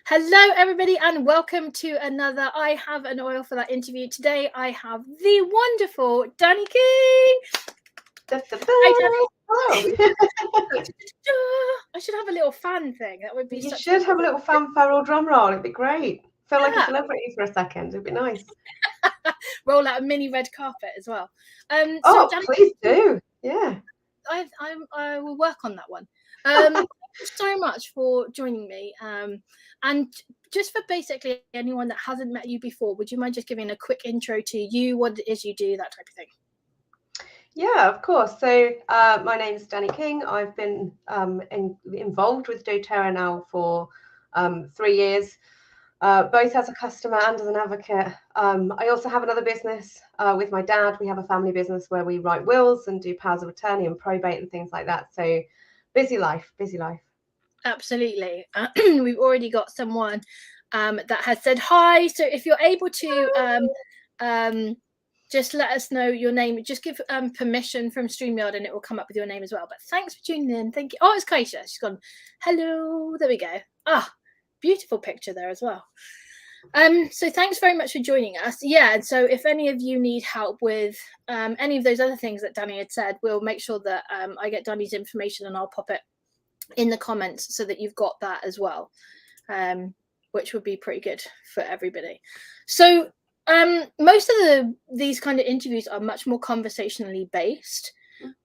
Hello, everybody, and welcome to another I Have an Oil for That interview. Today, I have the wonderful Dani King. Hi, Dani. Hello. I should have a little fan thing. That would be You such should have a little fanfare or drum roll. It'd be great. Feel like a Yeah. celebrity for a second. It'd be nice. Roll out a mini red carpet as well. Oh, Dani, please do. Yeah. I will work on that one. Thank you so much for joining me. And just for basically anyone that hasn't met you before, would you mind just giving a quick intro to you, what it is you do, that type of thing? Yeah, of course. So my name is Dani King. I've been involved with doTERRA now for 3 years, both as a customer and as an advocate. I also have another business with my dad. We have a family business where we write wills and do powers of attorney and probate and things like that. So busy life, busy life. Absolutely. We've already got someone that has said hi. So if you're able to just let us know your name, just give permission from StreamYard and it will come up with your name as well. But thanks for tuning in. Thank you. Oh, it's Kaisha. She's gone, hello. There we go. Beautiful picture there as well. So thanks very much for joining us. Yeah, and so if any of you need help with any of those other things that Dani had said, we'll make sure that I get Dani's information and I'll pop it in the comments so that you've got that as well, which would be pretty good for everybody. So most of these kind of interviews are much more conversationally based,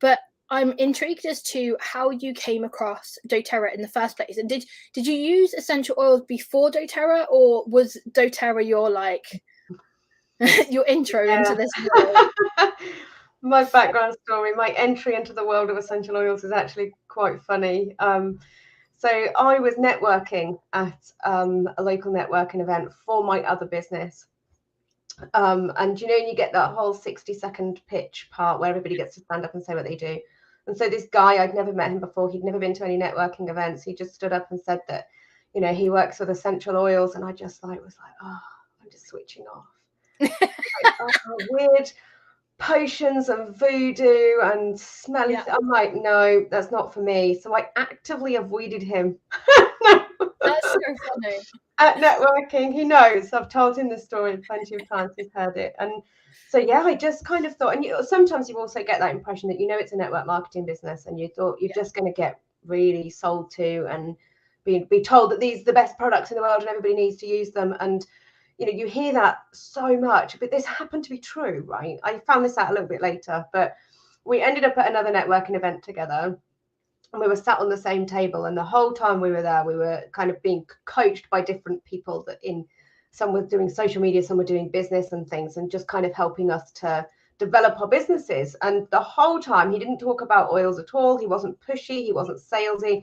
but I'm intrigued as to how you came across doTERRA in the first place. And did you use essential oils before doTERRA, or was doTERRA your your intro into this world? My background story, my entry into the world of essential oils is actually quite funny. So I was networking at a local networking event for my other business. And you get that whole 60-second pitch part where everybody gets to stand up and say what they do. And so this guy, I'd never met him before. He'd never been to any networking events. He just stood up and said that, he works with essential oils. And I just was like, oh, I'm just switching off. Weird potions and voodoo and smelly. Yeah. I'm like, no, that's not for me. So I actively avoided him. That's so funny. At networking, he knows. I've told him the story plenty of times. He's heard it. And so, yeah, I just kind of thought, and sometimes you also get that impression that, it's a network marketing business and you thought you're just going to get really sold to and be told that these are the best products in the world and everybody needs to use them. And you hear that so much, but this happened to be true, right? I found this out a little bit later, but we ended up at another networking event together and we were sat on the same table. And the whole time we were there, we were kind of being coached by different people some were doing social media, some were doing business and things, and just kind of helping us to develop our businesses. And the whole time he didn't talk about oils at all. He wasn't pushy. He wasn't salesy.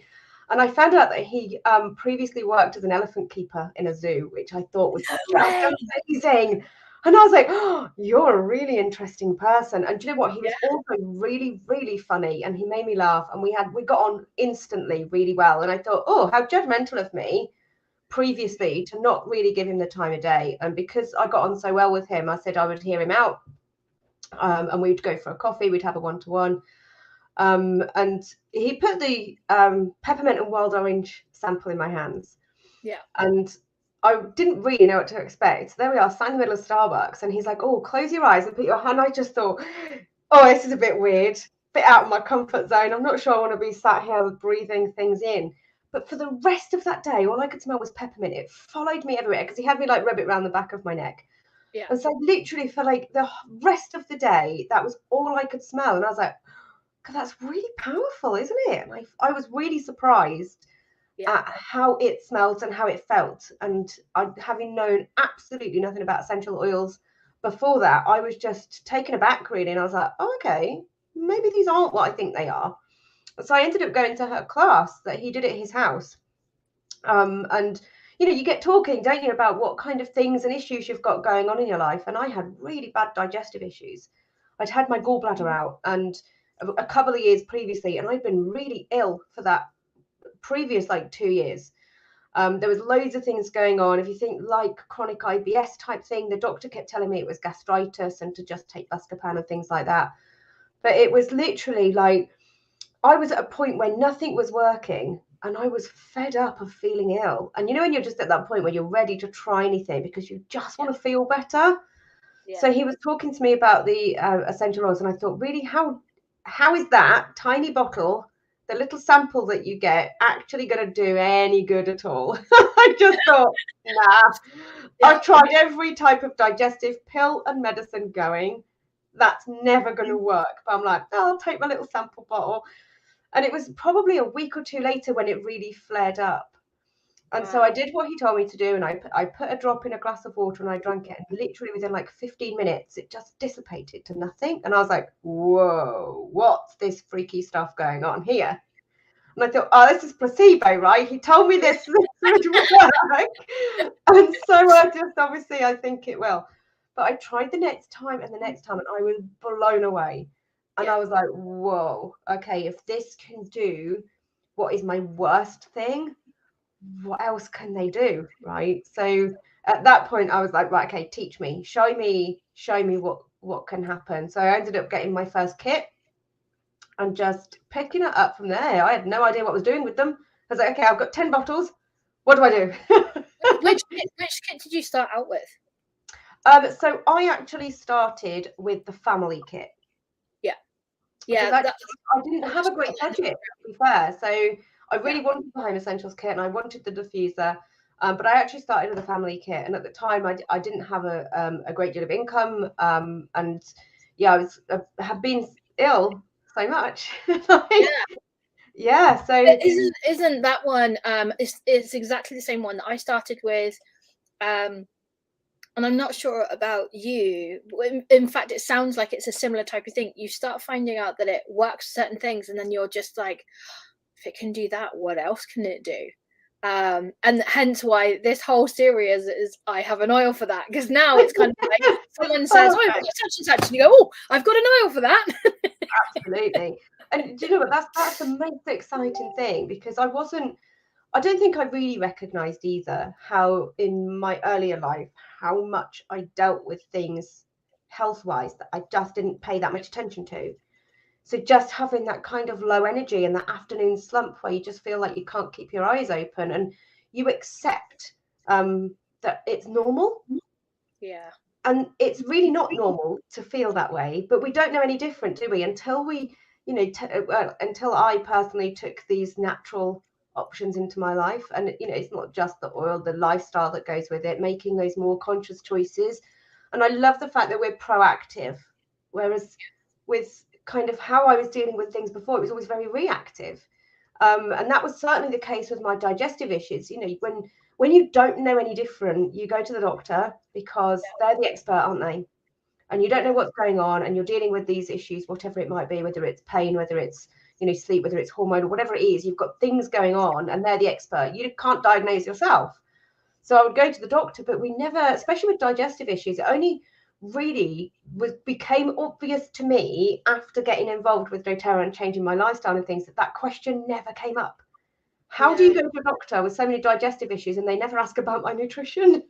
And I found out that he previously worked as an elephant keeper in a zoo, which I thought was amazing. And I was like, oh, you're a really interesting person. And do you know what? He was also really, really funny and he made me laugh. And we got on instantly really well. And I thought, oh, how judgmental of me previously to not really give him the time of day. And because I got on so well with him, I said I would hear him out and we'd go for a coffee. We'd have a one-to-one. And he put the peppermint and wild orange sample in my hands. Yeah. And I didn't really know what to expect. So there we are, sat in the middle of Starbucks. And he's like, oh, close your eyes and put your hand. I just thought, oh, this is a bit weird, bit out of my comfort zone. I'm not sure I want to be sat here breathing things in. But for the rest of that day, all I could smell was peppermint. It followed me everywhere because he had me rub it around the back of my neck. Yeah. And so literally for the rest of the day, that was all I could smell. And I was like, that's really powerful, isn't it? And I was really surprised at how it smelled and how it felt. And having known absolutely nothing about essential oils before that, I was just taken aback really. And I was like, oh, okay, maybe these aren't what I think they are. So I ended up going to her class that he did at his house. And you get talking, don't you, about what kind of things and issues you've got going on in your life. And I had really bad digestive issues. I'd had my gallbladder out and a couple of years previously, and I'd been really ill for that previous 2 years. There was loads of things going on. If you think chronic IBS type thing, the doctor kept telling me it was gastritis and to just take Buscopan and things like that. But it was literally I was at a point where nothing was working And I was fed up of feeling ill. And you know, when you're just at that point where you're ready to try anything because you just want to feel better. Yeah. So he was talking to me about the essential oils, and I thought, really, how is that tiny bottle, the little sample that you get, actually going to do any good at all? I just thought, nah. I've tried every type of digestive pill and medicine going. That's never going to work. But I'm like, oh, I'll take my little sample bottle. And it was probably a week or two later when it really flared up. And so I did what he told me to do, and I put a drop in a glass of water and I drank it, and literally within like 15 minutes it just dissipated to nothing. And I was like, whoa, what's this freaky stuff going on here? And I thought, oh, this is placebo, right? He told me this would work. And so I think it will. But I tried the next time and the next time, and I was blown away. And I was like, whoa, okay, if this can do what is my worst thing, what else can they do, right? So at that point I was like, right, okay, teach me, show me what can happen. So I ended up getting my first kit and just picking it up from there. I had no idea what I was doing with them. I was like, okay, I've got 10 bottles, what do I do? which kit did you start out with? So I actually started with the family kit. I didn't have a great budget, to be fair. So I really wanted the home essentials kit and I wanted the diffuser, but I actually started with a family kit. And at the time, I didn't have a great deal of income, and I have been ill so much. So isn't that one? It's exactly the same one that I started with. And I'm not sure about you. In fact, it sounds like it's a similar type of thing. You start finding out that it works certain things, and then you're just like, if it can do that, what else can it do? And hence why this whole series is I have an oil for that, because now it's kind of like someone says, oh, I've got such and such, and you go, oh, I've got an oil for that. Absolutely. And do you know what, that's the most exciting thing, because I don't think I really recognized either how in my earlier life how much I dealt with things health-wise that I just didn't pay that much attention to. So just having that kind of low energy and that afternoon slump where you just feel like you can't keep your eyes open and you accept that it's normal. Yeah. And it's really not normal to feel that way, but we don't know any different, do we? Until we, until I personally took these natural options into my life. And, it's not just the oil, the lifestyle that goes with it, making those more conscious choices. And I love the fact that we're proactive, whereas with kind of how I was dealing with things before, it was always very reactive. And that was certainly the case with my digestive issues. When you don't know any different, you go to the doctor because they're the expert, aren't they? And you don't know what's going on, and you're dealing with these issues, whatever it might be, whether it's pain, whether it's sleep, whether it's hormone, or whatever it is. You've got things going on, and they're the expert. You can't diagnose yourself. So I would go to the doctor, but we never, especially with digestive issues, it only really became obvious to me after getting involved with doTERRA and changing my lifestyle and things that question never came up. How do you go to a doctor with so many digestive issues and they never ask about my nutrition?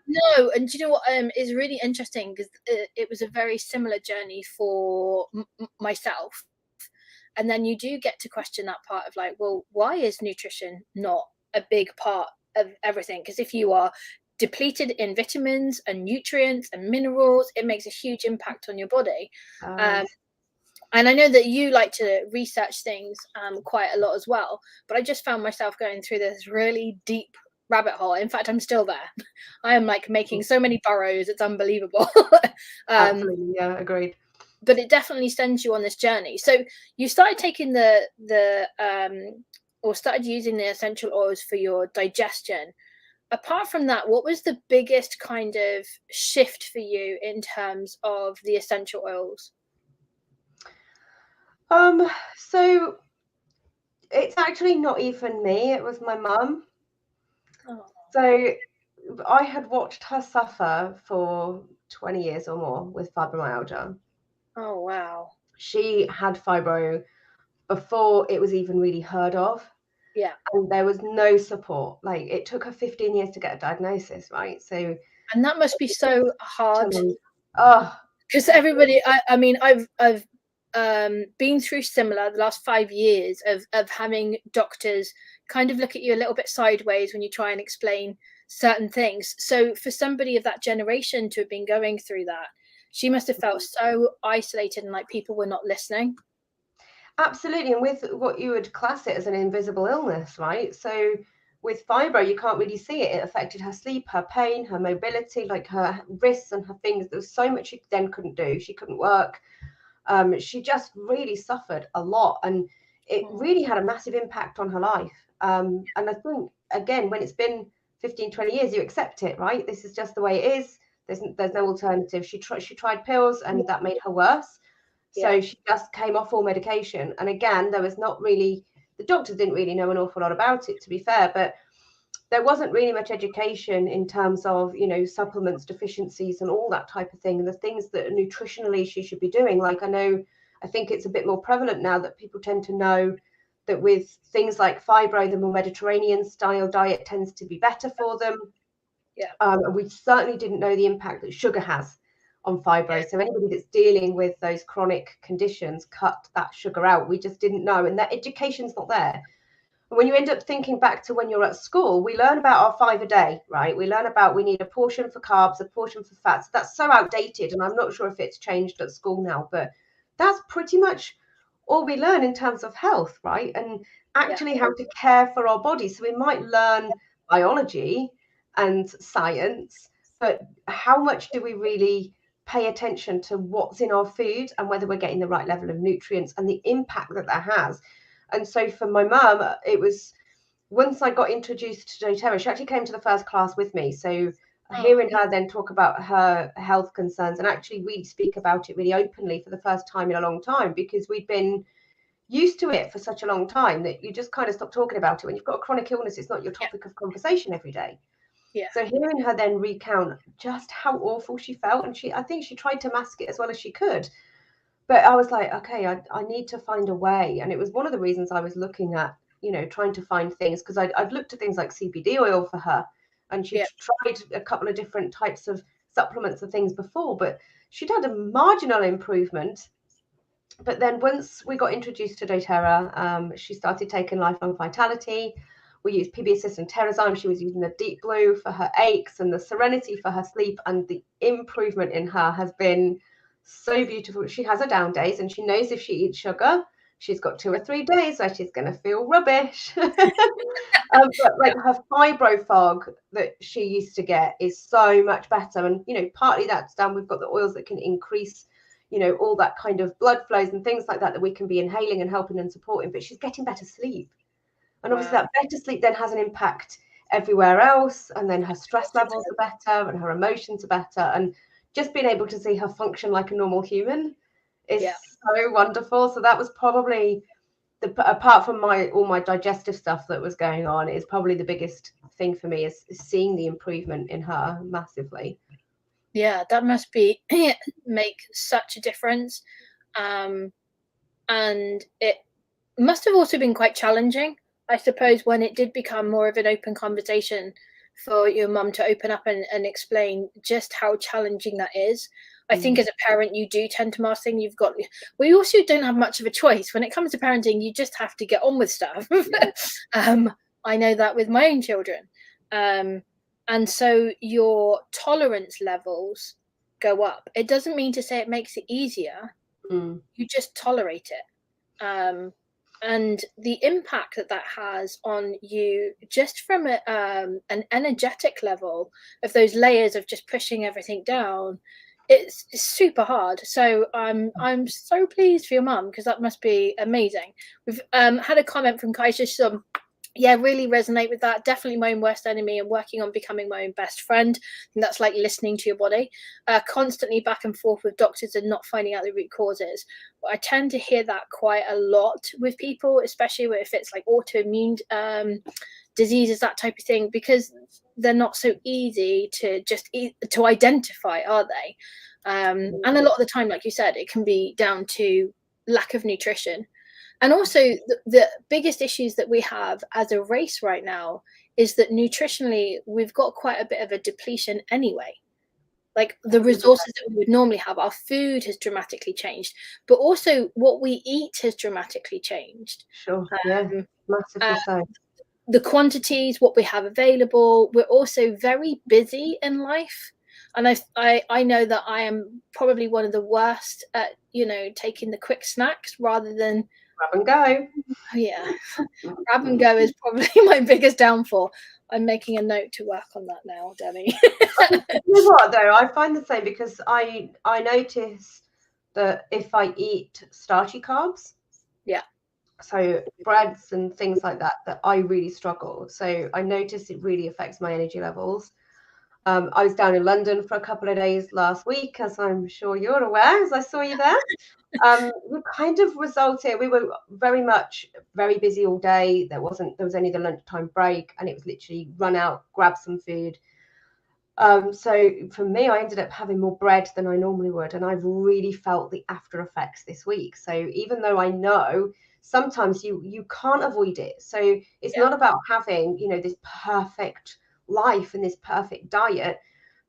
No, and do you know what is really interesting, because it was a very similar journey for myself. And then you do get to question that part of like, well, why is nutrition not a big part of everything? Because if you are depleted in vitamins and nutrients and minerals, it makes a huge impact on your body. And I know that you like to research things quite a lot as well, but I just found myself going through this really deep rabbit hole. In fact, I'm still there. I am like making so many burrows, it's unbelievable. Absolutely, yeah, agreed. But it definitely sends you on this journey. So you started taking or started using the essential oils for your digestion. Apart from that, what was the biggest kind of shift for you in terms of the essential oils? So it's actually not even me, it was my mum. Oh. So I had watched her suffer for 20 years or more with fibromyalgia. Oh, wow. She had fibro before it was even really heard of. Yeah. And there was no support. Like, it took her 15 years to get a diagnosis, right? So, and that must be so hard. Oh, because everybody, I mean, I've been through similar the last 5 years of having doctors kind of look at you a little bit sideways when you try and explain certain things. So for somebody of that generation to have been going through that, she must have felt so isolated and like people were not listening. Absolutely. And with what you would class it as an invisible illness, right? So with fibro, you can't really see it. It affected her sleep, her pain, her mobility, like her wrists and her fingers. There was so much she then couldn't do. She couldn't work. She just really suffered a lot. And it really had a massive impact on her life. And I think, again, when it's been 15, 20 years, you accept it, right? This is just the way it is. There's no alternative. She tried pills and that made her worse. So she just came off all medication. And again, there was not really, the doctors didn't really know an awful lot about it, to be fair, but there wasn't really much education in terms of, you know, supplements, deficiencies and all that type of thing. And the things that nutritionally she should be doing. Like I think it's a bit more prevalent now that people tend to know that with things like fibro, the more Mediterranean style diet tends to be better for them. And we certainly didn't know the impact that sugar has on fibro. So anybody that's dealing with those chronic conditions, cut that sugar out. We just didn't know. And that education's not there. And when you end up thinking back to when you're at school, we learn about our 5 a day, right? We learn about we need a portion for carbs, a portion for fats. That's so outdated. And I'm not sure if it's changed at school now, but that's pretty much all we learn in terms of health, right? And actually how to care for our bodies. So we might learn biology and science, but how much do we really pay attention to what's in our food and whether we're getting the right level of nutrients and the impact that that has? And so for my mum, it was once I got introduced to doTERRA, she actually came to the first class with me. So hearing her then talk about her health concerns and actually really speak about it really openly for the first time in a long time, because we'd been used to it for such a long time that you just kind of stop talking about it. When you've got a chronic illness, it's not your topic of conversation every day. So hearing her then recount just how awful she felt, and I think she tried to mask it as well as she could. But I was like, okay, I need to find a way. And it was one of the reasons I was looking at, you know, trying to find things, because I'd looked at things like CBD oil for her, and she tried a couple of different types of supplements and things before, but she'd had a marginal improvement. But then once we got introduced to doTERRA, she started taking Lifelong Vitality. We used PB and Terrazyme. She was using the Deep Blue for her aches and the Serenity for her sleep. And the improvement in her has been so beautiful. She has her down days, and she knows if she eats sugar, she's got 2 or 3 days where she's going to feel rubbish. But like her fibro fog that she used to get is so much better. And, you know, partly that's down. We've got the oils that can increase, you know, all that kind of blood flows and things like that we can be inhaling and helping and supporting. But she's getting better sleep. And obviously that better sleep then has an impact everywhere else. And then her stress levels are better and her emotions are better. And just being able to see her function like a normal human is so wonderful. So that was probably, apart from all my digestive stuff that was going on, is probably the biggest thing for me is seeing the improvement in her massively. Yeah, that must be make such a difference. And it must have also been quite challenging, I suppose, when it did become more of an open conversation for your mum to open up and explain just how challenging that is. I think as a parent, you do tend to mask things. We also don't have much of a choice. When it comes to parenting, you just have to get on with stuff. I know that with my own children. And so your tolerance levels go up. It doesn't mean to say it makes it easier. You just tolerate it. And the impact that has on you, just from an energetic level of those layers of just pushing everything down, it's super hard. So I'm so pleased for your mum, because that must be amazing. We've had a comment from Kaisha. Really resonate with that. Definitely my own worst enemy, and working on becoming my own best friend. And that's like listening to your body. Constantly back and forth with doctors and not finding out the root causes. But I tend to hear that quite a lot with people, especially if it's like autoimmune diseases, that type of thing, because they're not so easy to to identify, are they? And a lot of the time, like you said, it can be down to lack of nutrition. And also the biggest issues that we have as a race right now is that nutritionally, we've got quite a bit of a depletion anyway. Like the resources that we would normally have, our food has dramatically changed, but also what we eat has dramatically changed. Sure. Yeah. Massively so. The quantities, what we have available. We're also very busy in life. And I know that I am probably one of the worst at, taking the quick snacks rather than grab and go. Oh yeah, grab and go is probably my biggest downfall. I'm making a note to work on that now, Dani. You know what though? I find the same because I notice that if I eat starchy carbs, yeah, so breads and things like that, that I really struggle. So I notice it really affects my energy levels. I was down in London for a couple of days last week, as I'm sure you're aware, as I saw you there. We kind of resulted, we were very busy all day. There was only the lunchtime break, and it was literally run out, grab some food. So for me, I ended up having more bread than I normally would, and I've really felt the after effects this week. So even though I know sometimes you can't avoid it, so it's not about having, this perfect life and this perfect diet,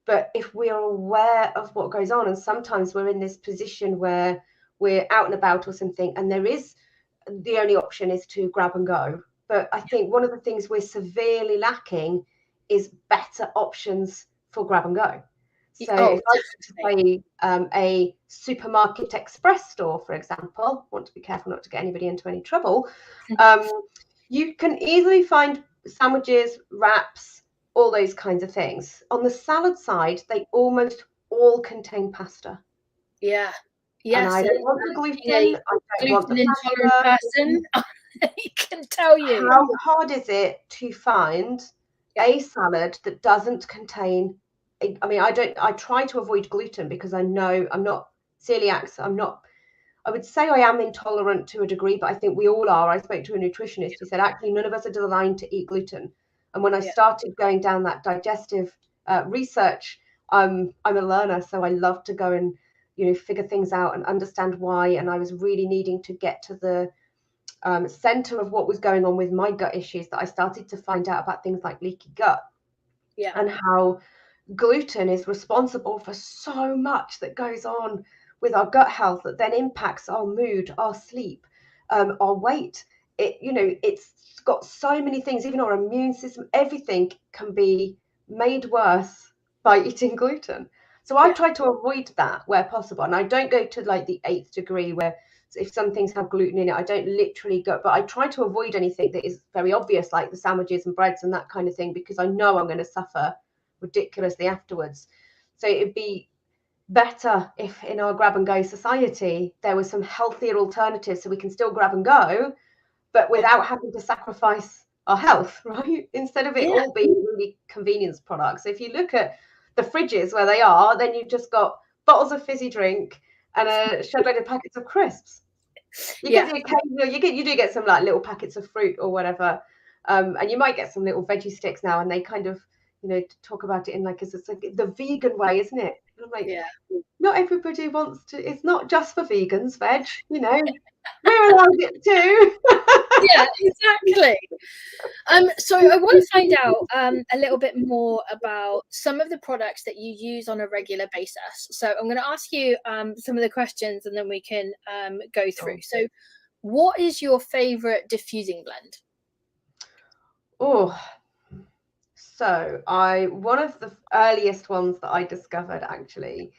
but if we are aware of what goes on, and sometimes we're in this position where we're out and about or something, and the only option is to grab and go. But I think one of the things we're severely lacking is better options for grab and go. So if I went to a supermarket express store, for example, want to be careful not to get anybody into any trouble, you can easily find sandwiches, wraps, all those kinds of things. On the salad side, they almost all contain pasta. Yeah. Yes. And I don't want the gluten. I don't want the intolerant person. I can tell you. How hard is it to find a salad that doesn't contain? I try to avoid gluten because I know I'm not celiac. So I would say I am intolerant to a degree, but I think we all are. I spoke to a nutritionist who said actually none of us are designed to eat gluten. And when I started going down that digestive research, I'm a learner, so I love to go and figure things out and understand why. And I was really needing to get to the center of what was going on with my gut issues, that I started to find out about things like leaky gut and how gluten is responsible for so much that goes on with our gut health that then impacts our mood, our sleep, our weight. It's got so many things, even our immune system, everything can be made worse by eating gluten. So I try to avoid that where possible. And I don't go to like the 8th degree where if some things have gluten in it, I don't literally go, but I try to avoid anything that is very obvious, like the sandwiches and breads and that kind of thing, because I know I'm going to suffer ridiculously afterwards. So it'd be better if in our grab and go society there was some healthier alternatives so we can still grab and go, but without having to sacrifice our health, right? Instead of it all being really convenience products. So if you look at the fridges where they are, then you've just got bottles of fizzy drink and a shed load of packets of crisps. You get the occasional, you do get some like little packets of fruit or whatever, and you might get some little veggie sticks now, and they kind of talk about it in like it's like the vegan way, isn't it? And I'm like, not everybody wants to. It's not just for vegans, veg. We're allowed it too. Yeah, exactly. So I want to find out a little bit more about some of the products that you use on a regular basis. So I'm going to ask you some of the questions, and then we can go through. So, what is your favorite diffusing blend? Oh, so one of the earliest ones that I discovered actually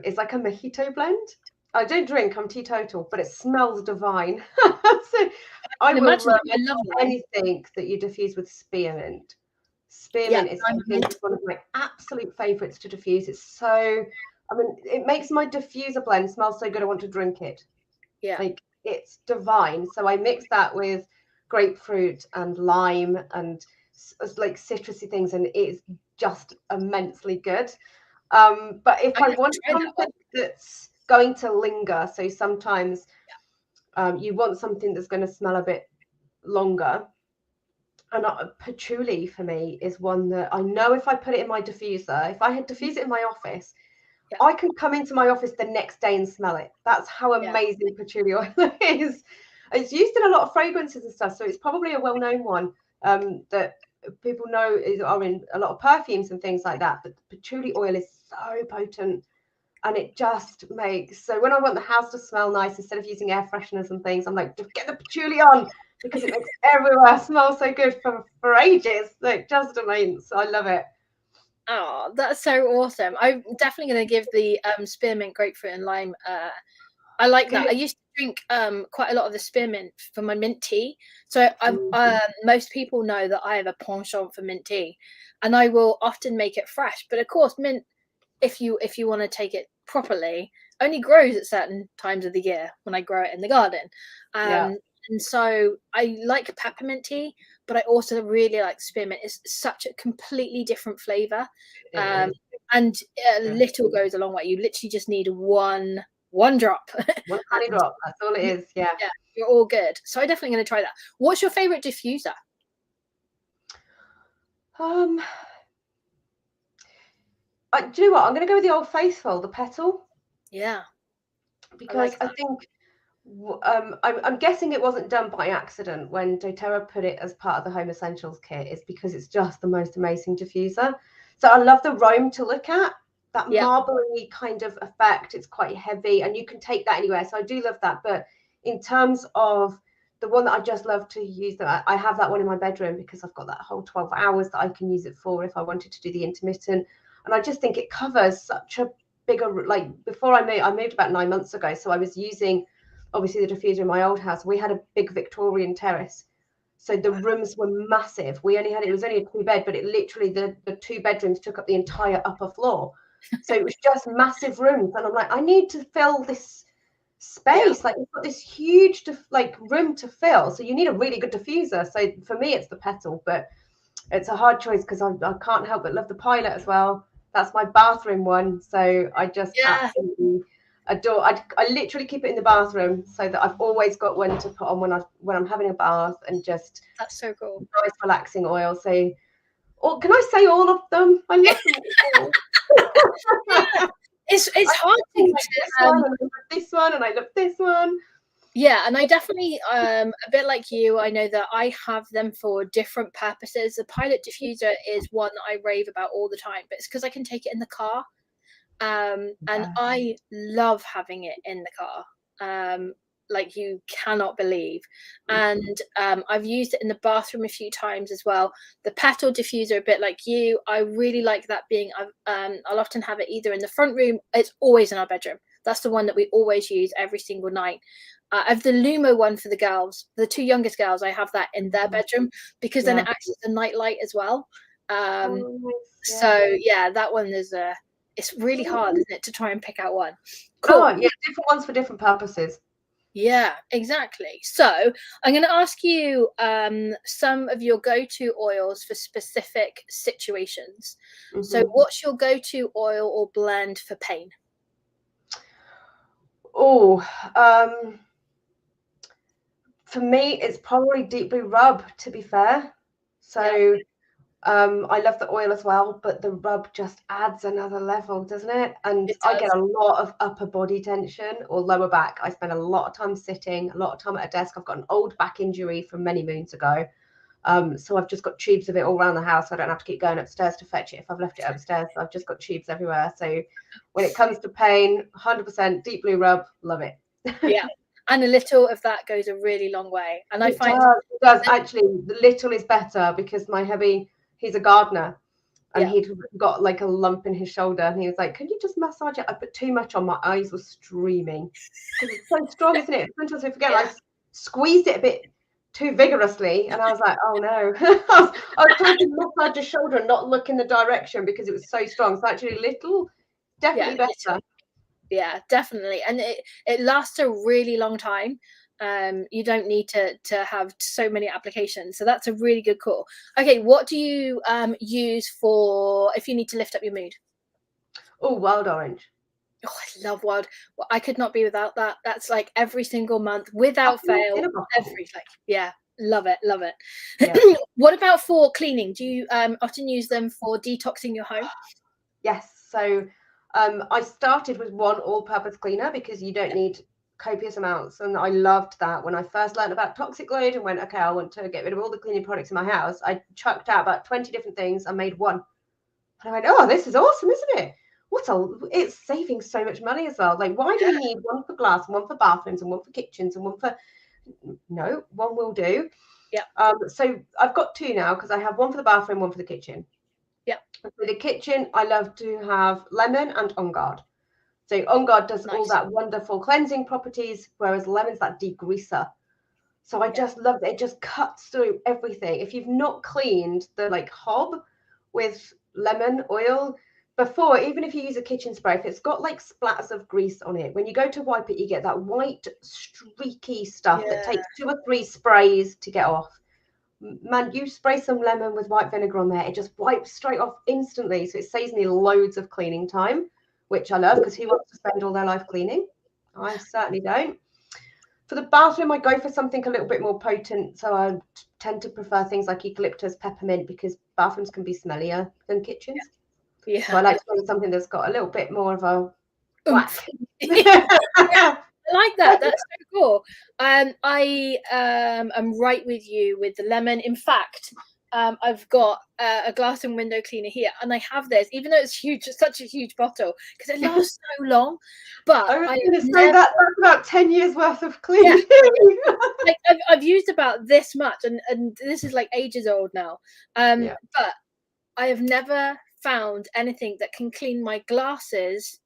is like a mojito blend. I don't drink, I'm teetotal, but it smells divine. So I will love anything that you diffuse with spearmint. Spearmint is one of my absolute favorites to diffuse. It's so, it makes my diffuser blend smell so good I want to drink it. Like it's divine. So I mix that with grapefruit and lime and like citrusy things, and it's just immensely good. But if I want something that's going to linger, so sometimes you want something that's going to smell a bit longer, and patchouli for me is one that I know if I put it in my diffuser, if I had diffused it in my office, I can come into my office the next day and smell it. That's how amazing patchouli oil is. It's used in a lot of fragrances and stuff, so it's probably a well-known one that people know are in a lot of perfumes and things like that, but the patchouli oil is so potent. And it just makes, so when I want the house to smell nice, instead of using air fresheners and things, I'm like, just get the patchouli on, because it makes everywhere smell so good for ages. Like, just amazing. So I love it. Oh, that's so awesome. I'm definitely going to give the spearmint, grapefruit and lime. I like that. I used to drink quite a lot of the spearmint for my mint tea. So most people know that I have a penchant for mint tea, and I will often make it fresh. But of course, mint, if you want to take it properly, only grows at certain times of the year when I grow it in the garden. And so I like peppermint tea, but I also really like spearmint. It's such a completely different flavor. And a little goes a long way. You literally just need one drop. One tiny drop. That's all it is. Yeah. Yeah, you're all good. So I'm definitely going to try that. What's your favorite diffuser? Do you know what? I'm going to go with the Old Faithful, the petal. Yeah. Because I think I'm guessing it wasn't done by accident when doTERRA put it as part of the Home Essentials kit. It's because it's just the most amazing diffuser. So I love the Rome to look at, that marbly kind of effect. It's quite heavy and you can take that anywhere. So I do love that. But in terms of the one that I just love to use, that I have that one in my bedroom because I've got that whole 12 hours that I can use it for if I wanted to do the intermittent. And I just think it covers such a bigger, like before I moved about 9 months ago. So I was using obviously the diffuser in my old house. We had a big Victorian terrace. So the rooms were massive. We only had, it was only a 2-bed, but it literally, the 2 bedrooms took up the entire upper floor. So it was just massive rooms. And I'm like, I need to fill this space. Like, we've got this huge room to fill. So you need a really good diffuser. So for me, it's the petal, but it's a hard choice because I can't help but love the Pilot as well. That's my bathroom one. So I just absolutely adore. I literally keep it in the bathroom so that I've always got one to put on when I'm having a bath, and just, that's so cool. Nice relaxing oil. So, or can I say all of them? I love them all. It's hard to this one and I love this one. Yeah, and I definitely a bit like you, I know that I have them for different purposes. The Pilot diffuser is one that I rave about all the time, but it's because I can take it in the car. And I love having it in the car. Like you cannot believe. And I've used it in the bathroom a few times as well. The petal diffuser, a bit like you, I really like that being, I'll often have it either in the front room. It's always in our bedroom. That's the one that we always use every single night. I have the Lumo one for the girls, the 2 youngest girls. I have that in their bedroom because then it acts as a night light as well. So yeah, that one is it's really hard, isn't it, to try and pick out one. Cool. Oh, yeah, different ones for different purposes. Yeah, exactly. So I'm going to ask you some of your go-to oils for specific situations. So what's your go-to oil or blend for pain? Oh, for me, it's probably Deep Blue Rub, to be fair. So I love the oil as well, but the rub just adds another level, doesn't it? And I get a lot of upper body tension or lower back. I spend a lot of time sitting, a lot of time at a desk. I've got an old back injury from many moons ago. So I've just got tubes of it all around the house. So I don't have to keep going upstairs to fetch it if I've left it upstairs. I've just got tubes everywhere. So when it comes to pain, 100% Deep Blue Rub, love it. Yeah. And a little of that goes a really long way. And I find it does actually. The little is better because my hubby, he's a gardener, and he'd got like a lump in his shoulder, and he was like, "Can you just massage it?" I put too much on, my eyes were streaming because it's so strong, isn't it? Sometimes we forget. I squeezed it a bit too vigorously, and I was like, "Oh no!" I was trying to massage his shoulder and not look in the direction because it was so strong. So actually, little, definitely better. Yeah, definitely, and it lasts a really long time. You don't need to have so many applications, so that's a really good call. Okay, what do you use for if you need to lift up your mood? Oh, wild orange. Oh, I love wild. Well, I could not be without that. That's like every single month without fail. Love it, love it. Yeah. What about for cleaning? Do you often use them for detoxing your home? Yes. So I started with one all-purpose cleaner because you don't need copious amounts. And I loved that. When I first learned about toxic load and went, okay, I want to get rid of all the cleaning products in my house, I chucked out about 20 different things and made one. And I went, oh, this is awesome, isn't it? It's saving so much money as well. Like, why do we need one for glass and one for bathrooms and one for kitchens and one for, no, one will do. Yeah. So I've got two now because I have one for the bathroom, one for the kitchen. Yeah. For the kitchen, I love to have lemon and On Guard. So On Guard does all that wonderful cleansing properties, whereas lemon's that degreaser. So I just love it. It just cuts through everything. If you've not cleaned the like hob with lemon oil before, even if you use a kitchen spray, if it's got like splatters of grease on it, when you go to wipe it, you get that white streaky stuff that takes 2 or 3 sprays to get off. Man, you spray some lemon with white vinegar on there, it just wipes straight off instantly. So it saves me loads of cleaning time, which I love, because who wants to spend all their life cleaning? I certainly don't. For the bathroom, I go for something a little bit more potent. So I tend to prefer things like eucalyptus, peppermint, because bathrooms can be smellier than kitchens. Yeah. So I like to go with something that's got a little bit more of a whack. I like that. That's so cool. I am right with you with the lemon. In fact, I've got a glass and window cleaner here, and I have this, even though it's huge, it's such a huge bottle, because it lasts so long. But I was going to say that's about 10 years worth of cleaning. Yeah. Like I've used about this much, and this is like ages old now. But I have never found anything that can clean my glasses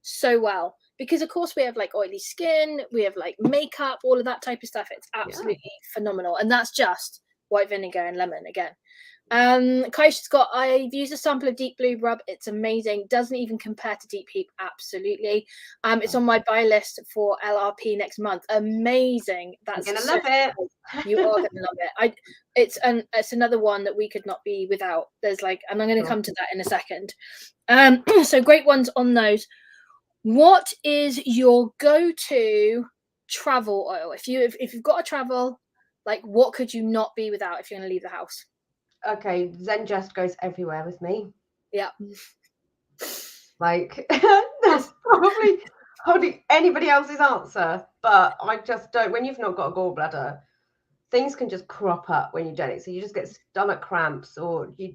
so well. Because of course we have like oily skin, we have like makeup, all of that type of stuff. It's absolutely phenomenal, and that's just white vinegar and lemon again. Kaisha's got, I've used a sample of Deep Blue Rub. It's amazing. Doesn't even compare to Deep Heap. Absolutely. It's on my buy list for LRP next month. Amazing. That's You're gonna love it. You are gonna love it. It's another one that we could not be without. There's like, and I'm going to come to that in a second. So great ones on those. What is your go-to travel oil? If you've got to travel, like what could you not be without if you're going to leave the house? Okay, Zengest goes everywhere with me. Yeah. Like that's probably anybody else's answer, but I just don't. When you've not got a gallbladder, things can just crop up when you don't. So you just get stomach cramps, or you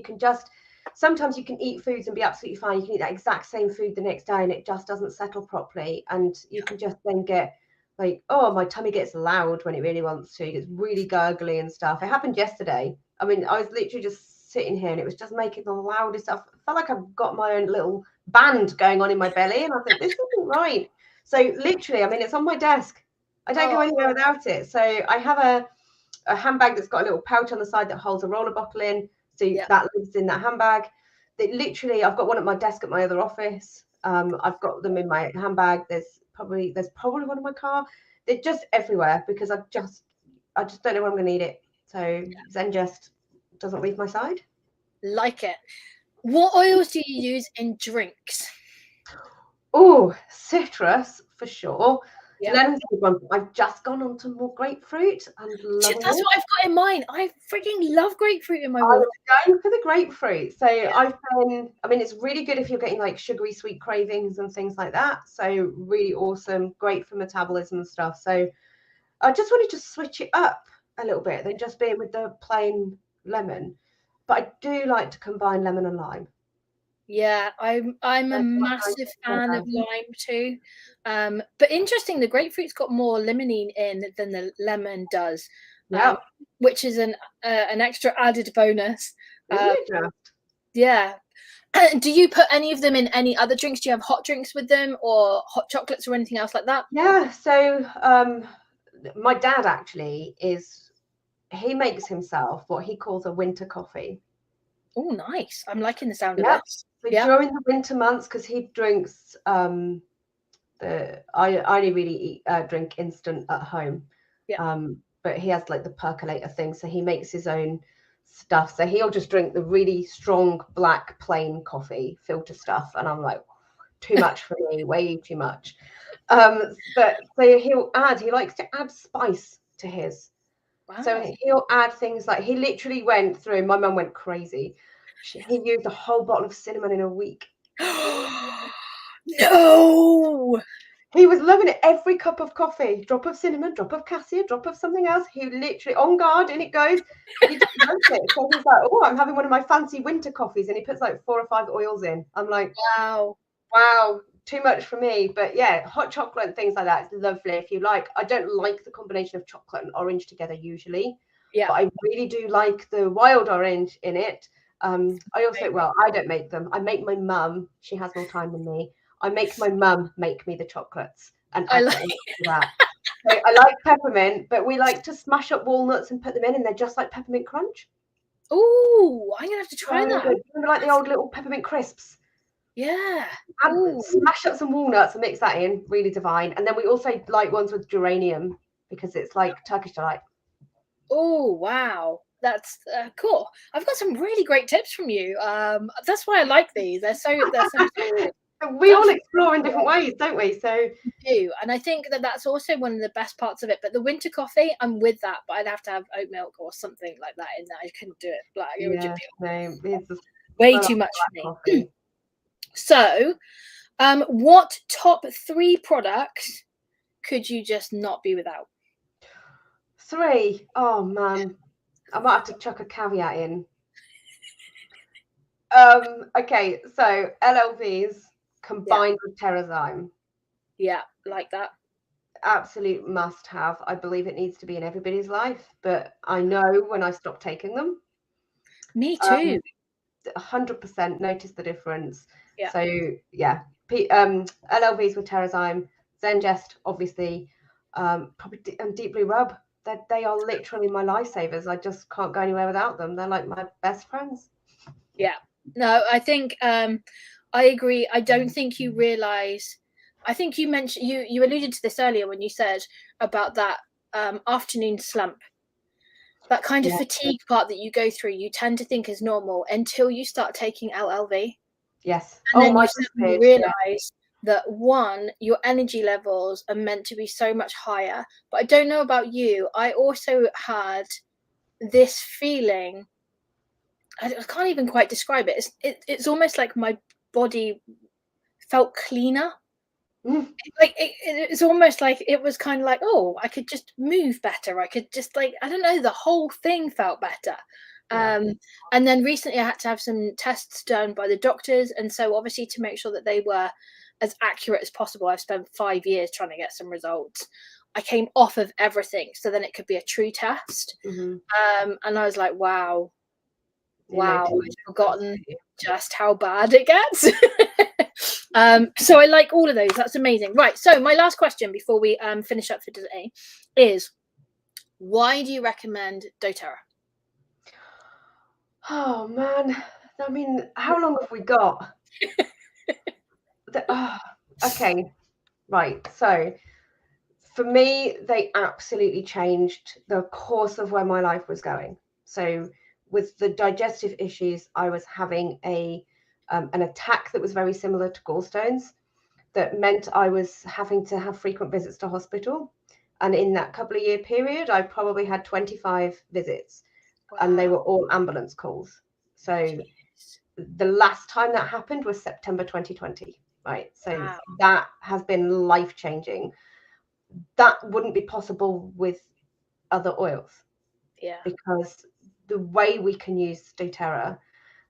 can just. Sometimes you can eat foods and be absolutely fine. You can eat that exact same food the next day and it just doesn't settle properly. And you can just then get like, oh, my tummy gets loud when it really wants to. It gets really gurgly and stuff. It happened yesterday. I mean, I was literally just sitting here and it was just making the loudest stuff. I felt like I've got my own little band going on in my belly. And I think this isn't right. So literally, I mean, it's on my desk. I don't go anywhere without it. So I have a handbag that's got a little pouch on the side that holds a roller bottle in. So that lives in that handbag. Literally, I've got one at my desk at my other office. I've got them in my handbag. There's probably one in my car. They're just everywhere because I just don't know when I'm going to need it. So Zengest doesn't leave my side. Like it. What oils do you use in drinks? Oh, citrus for sure. Yeah. Lemon's a good one. I've just gone on to more grapefruit and that's what I've got in mind. I freaking love grapefruit in my water. I'm going for the grapefruit. So it's really good if you're getting like sugary sweet cravings and things like that. So really awesome, great for metabolism and stuff. So I just wanted to switch it up a little bit than just being with the plain lemon. But I do like to combine lemon and lime. Yeah, I'm a massive fan of lime too. But interesting, the grapefruit's got more limonene in than the lemon does. Which is an extra added bonus. Yeah. Do you put any of them in any other drinks? Do you have hot drinks with them or hot chocolates or anything else like that? Yeah. So my dad actually he makes himself what he calls a winter coffee. Oh, nice. I'm liking the sound of this. So during the winter months, because he drinks I only really drink instant at home. But he has like the percolator thing, so he makes his own stuff. So he'll just drink the really strong black plain coffee filter stuff, and I'm like, too much for me, way too much. But so he likes to add spice to his. Wow. So he'll add things like, he literally went through, my mum went crazy. He used a whole bottle of cinnamon in a week. No. He was loving it. Every cup of coffee, drop of cinnamon, drop of cassia, drop of something else. He literally on guard, in it goes. He just loves it. So he's like, oh, I'm having one of my fancy winter coffees, and he puts like 4 or 5 oils in. I'm like, Wow. Too much for me. But yeah, hot chocolate and things like that is lovely. If you like, I don't like the combination of chocolate and orange together usually. Yeah. But I really do like the wild orange in it. I also, well, I don't make them. I make my mum. She has more time than me. I make my mum make me the chocolates and I add like that. So I like peppermint, but we like to smash up walnuts and put them in, and they're just like peppermint crunch. Oh, I'm gonna have to try that. Remember, like the old little peppermint crisps. Yeah. Smash up some walnuts and mix that in. Really divine. And then we also like ones with geranium because it's like Turkish delight. Oh, wow. That's cool. I've got some really great tips from you. That's why I like these. They're so we all explore in different ways, don't we? So we do, and I think that's also one of the best parts of it. But the winter coffee, I'm with that, but I'd have to have oat milk or something like that in there. I couldn't do it black. It would just be way too much for me. So, what top 3 products could you just not be without? 3. Oh man, I might have to chuck a caveat in. Okay, so LLVs combined with Terrazyme. Yeah, like that. Absolute must have. I believe it needs to be in everybody's life, but I know when I stop taking them. Me too. 100% notice the difference. Yeah. So yeah, LLVs with Terrazyme, Zengest, obviously, probably and Deep Blue Rub. They are literally my lifesavers. I just can't go anywhere without them. They're like my best friends. Yeah. No, I think I agree. I don't think you realize. I think you mentioned you alluded to this earlier when you said about that afternoon slump. That kind of fatigue part that you go through, you tend to think is normal until you start taking LLV. Yes. And then you suddenly realize that, one, your energy levels are meant to be so much higher. But I don't know about you. I also had this feeling, I can't even quite describe it. It's almost like my body felt cleaner. Like it's almost like it was kind of like, oh, I could just move better. I could just I don't know, the whole thing felt better. And then recently I had to have some tests done by the doctors, and so obviously to make sure that they were as accurate as possible, I've spent 5 years trying to get some results. I came off of everything so then it could be a true test. And I was like, wow, I've forgotten just how bad it gets. So I like all of those. That's amazing. Right. So my last question before we finish up for today is, why do you recommend doTERRA? Oh man, I mean, how long have we got? Okay, right. So for me, they absolutely changed the course of where my life was going. So with the digestive issues, I was having an attack that was very similar to gallstones. That meant I was having to have frequent visits to hospital. And in that couple of year period, I probably had 25 visits. Wow. And they were all ambulance calls. So the last time that happened was September 2020, right? So that has been life-changing. That wouldn't be possible with other oils. Yeah. Because the way we can use doTERRA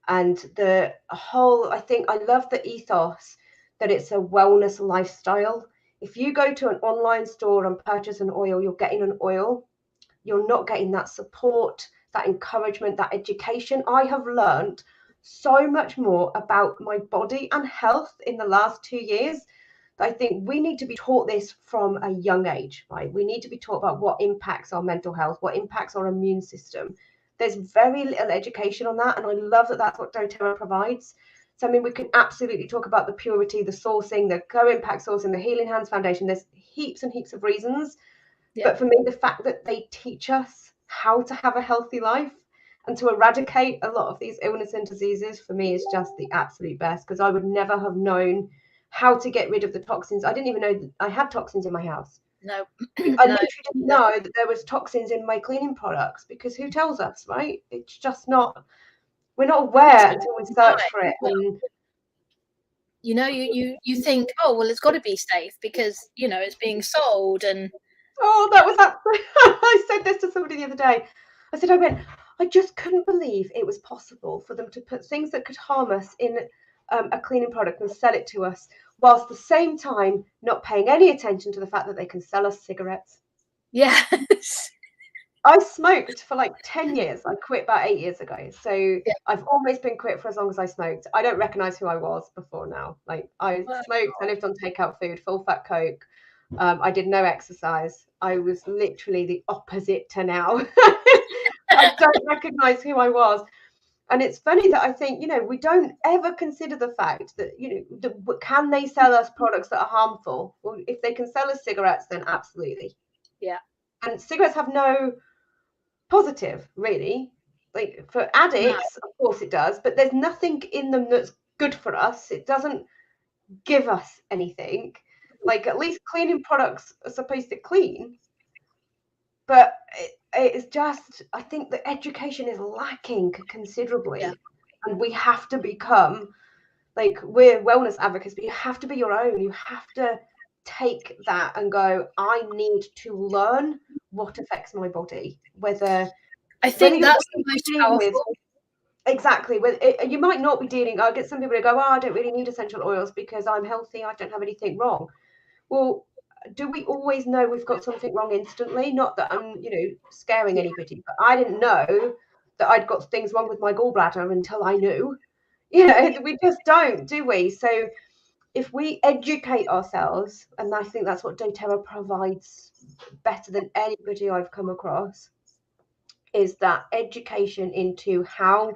and the whole, I think I love the ethos that it's a wellness lifestyle. If you go to an online store and purchase an oil, you're getting an oil. You're not getting that support, that encouragement, that education. I have learned so much more about my body and health in the last 2 years. I think we need to be taught this from a young age, right? We need to be taught about what impacts our mental health, what impacts our immune system. There's very little education on that, and I love that that's what doTERRA provides. So, I mean, we can absolutely talk about the purity, the sourcing, the co-impact sourcing, the Healing Hands Foundation. There's heaps and heaps of reasons. Yeah. But for me, the fact that they teach us how to have a healthy life and to eradicate a lot of these illness and diseases, for me, is just the absolute best, because I would never have known how to get rid of the toxins. I didn't even know that I had toxins in my house. No. I literally didn't know that there was toxins in my cleaning products, because who tells us, right? It's just not, we're not aware until we search for it. And you think, oh well, it's got to be safe because it's being sold. And oh, that was that. I said this to somebody the other day. I just couldn't believe it was possible for them to put things that could harm us in a cleaning product and sell it to us, whilst at the same time not paying any attention to the fact that they can sell us cigarettes. yes. I smoked for like 10 years. I quit about 8 years ago. So Yeah. I've always been quit for as long as I smoked. I don't recognize who I was before now. Like I smoked, I lived on takeout food, full fat Coke. I did no exercise. I was literally the opposite to now. I don't recognize who I was. And it's funny that I think, we don't ever consider the fact that, can they sell us products that are harmful? Well, if they can sell us cigarettes, then absolutely. Yeah. And cigarettes have no positive, really. Like for addicts, of course it does, but there's nothing in them that's good for us. It doesn't give us anything. Like at least cleaning products are supposed to clean, but it's just, I think the education is lacking considerably. Yeah. And we have to become, like, we're wellness advocates, but you have to be your own. You have to take that and go, I need to learn what affects my body, whether I think you're that's the most powerful. Exactly. You might not be dealing. I get some people who go, I don't really need essential oils because I'm healthy. I don't have anything wrong. Well, do we always know we've got something wrong instantly? Not that I'm, scaring anybody, but I didn't know that I'd got things wrong with my gallbladder until I knew. We just don't, do we? So if we educate ourselves, and I think that's what doTERRA provides better than anybody I've come across, is that education into how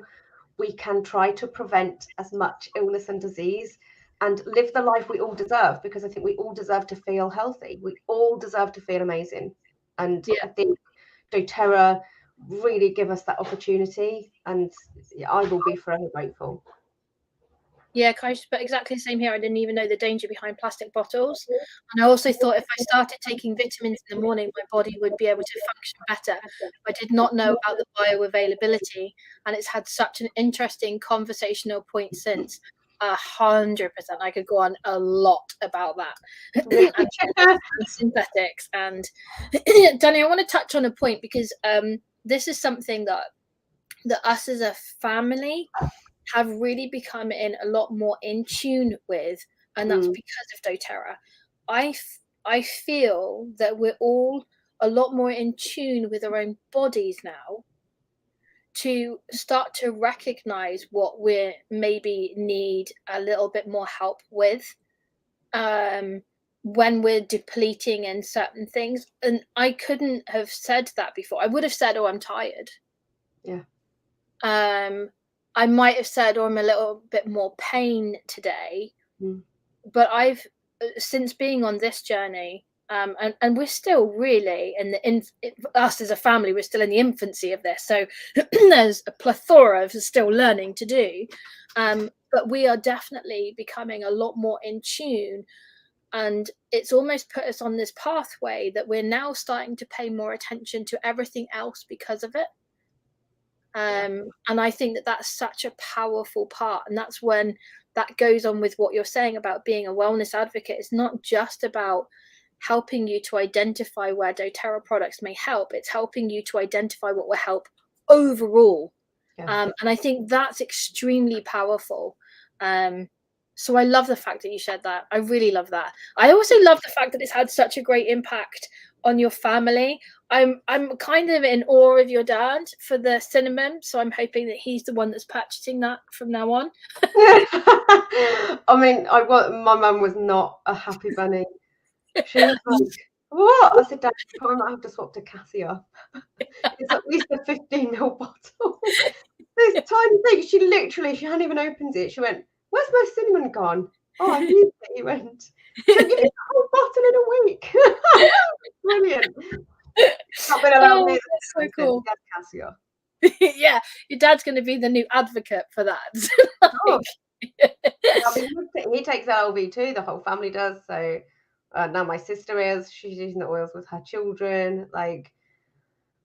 we can try to prevent as much illness and disease and live the life we all deserve, because I think we all deserve to feel healthy. We all deserve to feel amazing. And I think doTERRA really give us that opportunity, and I will be forever grateful. Yeah, but exactly the same here. I didn't even know the danger behind plastic bottles. And I also thought if I started taking vitamins in the morning, my body would be able to function better. I did not know about the bioavailability, and it's had such an interesting conversational point since. 100%. I could go on a lot about that. and synthetics. And Dani, I want to touch on a point because this is something that us as a family have really become a lot more in tune with, and that's because of doTERRA. I feel that we're all a lot more in tune with our own bodies now, to start to recognize what we maybe need a little bit more help with when we're depleting in certain things. And I couldn't have said that before. I would have said, oh, I'm tired. Yeah. I might have said, oh, I'm a little bit more pain today. But I've, since being on this journey, and we're still really us as a family, we're still in the infancy of this. So there's a plethora of still learning to do. But we are definitely becoming a lot more in tune. And it's almost put us on this pathway that we're now starting to pay more attention to everything else because of it. And I think that that's such a powerful part. And that's when that goes on with what you're saying about being a wellness advocate. It's not just about helping you to identify where doTERRA products may help. It's helping you to identify what will help overall. And I think that's extremely powerful. So I love the fact that you shared that. I really love that. I also love the fact that it's had such a great impact on your family. I'm kind of in awe of your dad for the cinnamon, so I'm hoping that he's the one that's purchasing that from now on. I mean, my mum was not a happy bunny. She was like, what? I said, Dad, you probably might have to swap to Cassia. It's at least a 15ml bottle. This tiny thing. She hadn't even opened it. She went, where's my cinnamon gone? Oh, I used it. He went, so you did a whole bottle in a week. Brilliant. Not been allowed me. That's so cool. Cassia. Yeah, your dad's going to be the new advocate for that. I mean, he takes LV too. The whole family does. So now my sister is. She's using the oils with her children. Like,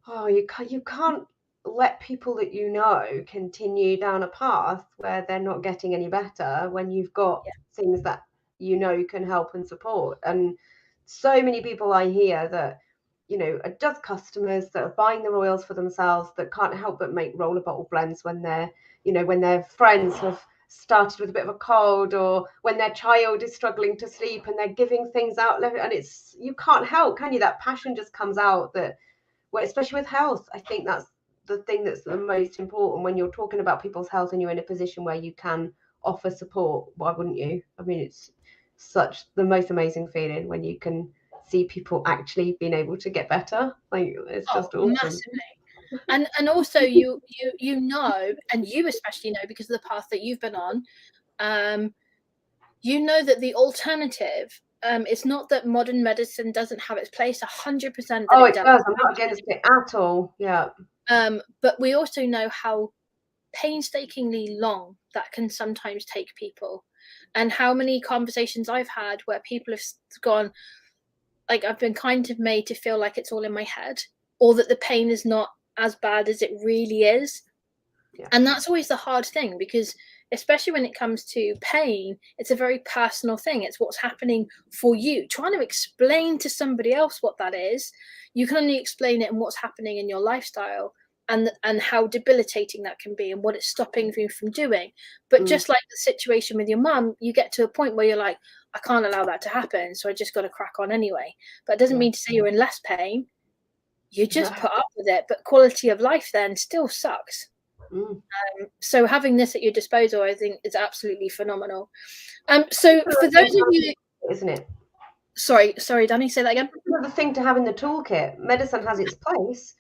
oh, you can't let people that you know continue down a path where they're not getting any better when you've got things that you know can help and support. And so many people I hear that, you know, are just customers that are buying the oils for themselves that can't help but make roller bottle blends when they're, you know, when their friends have started with a bit of a cold, or when their child is struggling to sleep and they're giving things out, and it's, you can't help, can you? That passion just comes out. That, well, especially with health, I think that's the thing that's the most important when you're talking about people's health and you're in a position where you can offer support. Why wouldn't you? I mean, it's such the most amazing feeling when you can see people actually being able to get better. Like, it's just awesome. Massively. And also you know, and you especially know because of the path that you've been on, you know that the alternative, it's not that modern medicine doesn't have its place, 100%. Oh, it does. I'm not against it at all. Yeah. But we also know how painstakingly long that can sometimes take people, and how many conversations I've had where people have gone, like, I've been kind of made to feel like it's all in my head, or that the pain is not as bad as it really is. Yeah. And that's always the hard thing, because especially when it comes to pain, it's a very personal thing. It's what's happening for you. Trying to explain to somebody else what that is, you can only explain it in what's happening in your lifestyle, and how debilitating that can be and what it's stopping you from doing. But just like the situation with your mum, you get to a point where you're like, I can't allow that to happen, so I just got to crack on anyway. But it doesn't mean to say you're in less pain. You just put up with it, but quality of life then still sucks. So having this at your disposal, I think, is absolutely phenomenal. So for those of you, isn't it? Sorry, Dani, say that again. Another thing to have in the toolkit. Medicine has its place,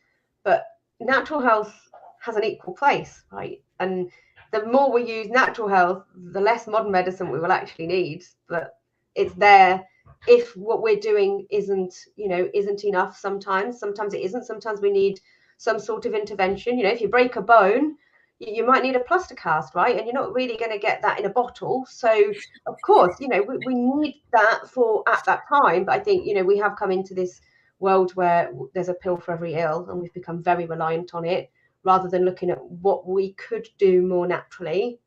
but natural health has an equal place, right? And the more we use natural health, the less modern medicine we will actually need. But it's there if what we're doing isn't enough. Sometimes it isn't. Sometimes we need some sort of intervention. You know, if you break a bone, you might need a plaster cast, right? And you're not really going to get that in a bottle. So, of course, you know, we need that for at that time. But I think, you know, we have come into this world where there's a pill for every ill, and we've become very reliant on it, rather than looking at what we could do more naturally,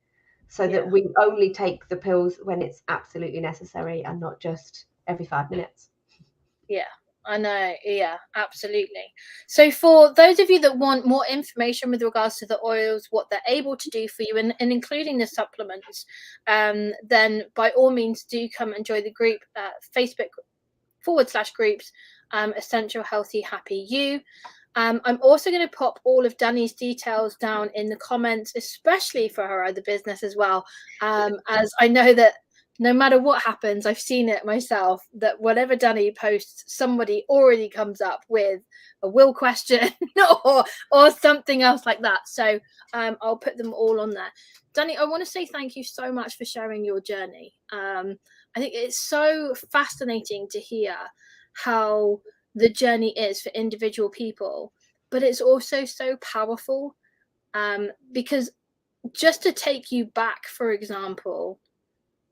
so that we only take the pills when it's absolutely necessary and not just every 5 minutes. Yeah. I know. Yeah, absolutely. So for those of you that want more information with regards to the oils, what they're able to do for you, and including the supplements, then by all means do come and join the group, Facebook/groups, Essential Healthy Happy You. I'm also going to pop all of Dani's details down in the comments, especially for her other business as well, as I know that no matter what happens, I've seen it myself, that whatever Dani posts, somebody already comes up with a will question or something else like that. So I'll put them all on there. Dani, I want to say thank you so much for sharing your journey. I think it's so fascinating to hear how the journey is for individual people, but it's also so powerful, because just to take you back, for example,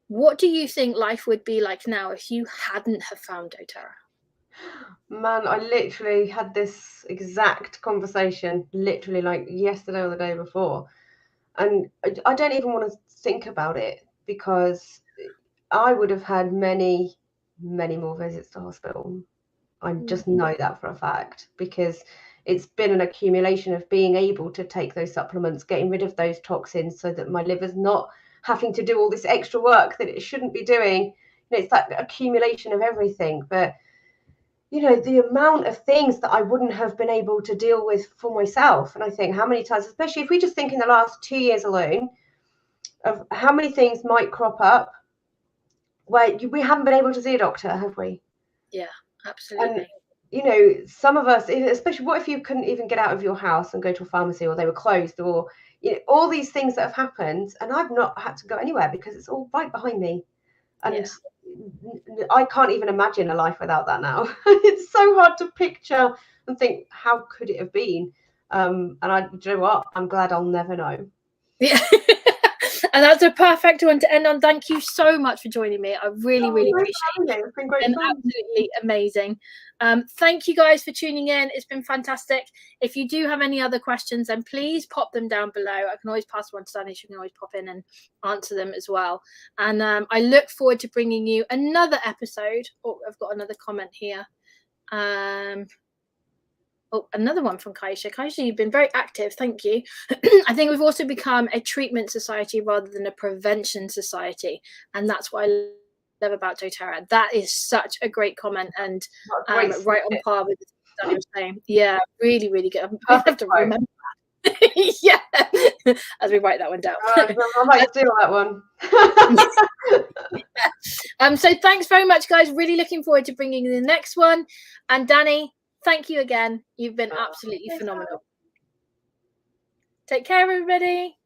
what do you think life would be like now if you hadn't have found doTERRA? Man, I literally had this exact conversation literally like yesterday or the day before, and I don't even want to think about it, because I would have had many more visits to hospital. I just know that for a fact, because it's been an accumulation of being able to take those supplements, getting rid of those toxins, so that my liver's not having to do all this extra work that it shouldn't be doing. You know, it's that accumulation of everything. But, you know, the amount of things that I wouldn't have been able to deal with for myself. And I think how many times, especially if we just think in the last 2 years alone, of how many things might crop up where we haven't been able to see a doctor, have we? Yeah, absolutely. And, you know, some of us, especially, what if you couldn't even get out of your house and go to a pharmacy, or they were closed, or, you know, all these things that have happened, and I've not had to go anywhere because it's all right behind me. And I can't even imagine a life without that now. It's so hard to picture and think, how could it have been? And do you know what? I'm glad I'll never know. Yeah. And that's a perfect one to end on. Thank you so much for joining me. I really appreciate it. It's been great And fun. absolutely amazing. Thank you guys for tuning in. It's been fantastic. If you do have any other questions, then please pop them down below. I can always pass one to Dani. She can always pop in and answer them as well. And I look forward to bringing you another episode. Oh, I've got another comment here. Oh, another one from Kaisha. Kaisha, you've been very active. Thank you. I think we've also become a treatment society rather than a prevention society. And that's what I love about doTERRA. That is such a great comment and right on par with what Dani was saying. Yeah, really good. I have to remember that. Yeah, as we write that one down. I might steal that one. So thanks very much, guys. Really looking forward to bringing you the next one. And Dani, thank you again. You've been absolutely phenomenal. Take care, everybody.